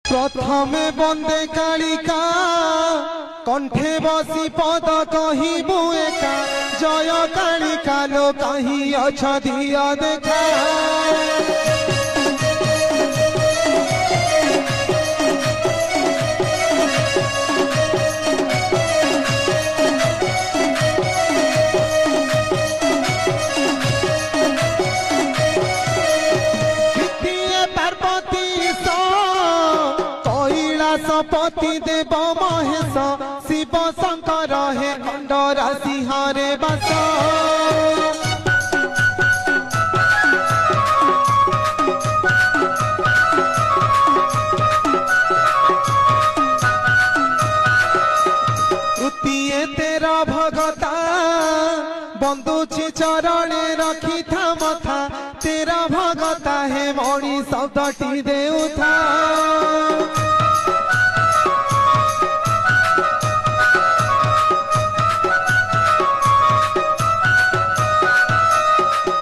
प्रथमे बंदे कालिका कंठे बसी पद कहबू एका जय कालिका लो कहीं अछ दिया देखा पति देव महेश शिव शंकर हे खंडरा सिंहरे बस तृतीय तेरा भगता बंदुची चरणे रखी था मथा तेरा भगता हे मणि शब्दटी देउथा।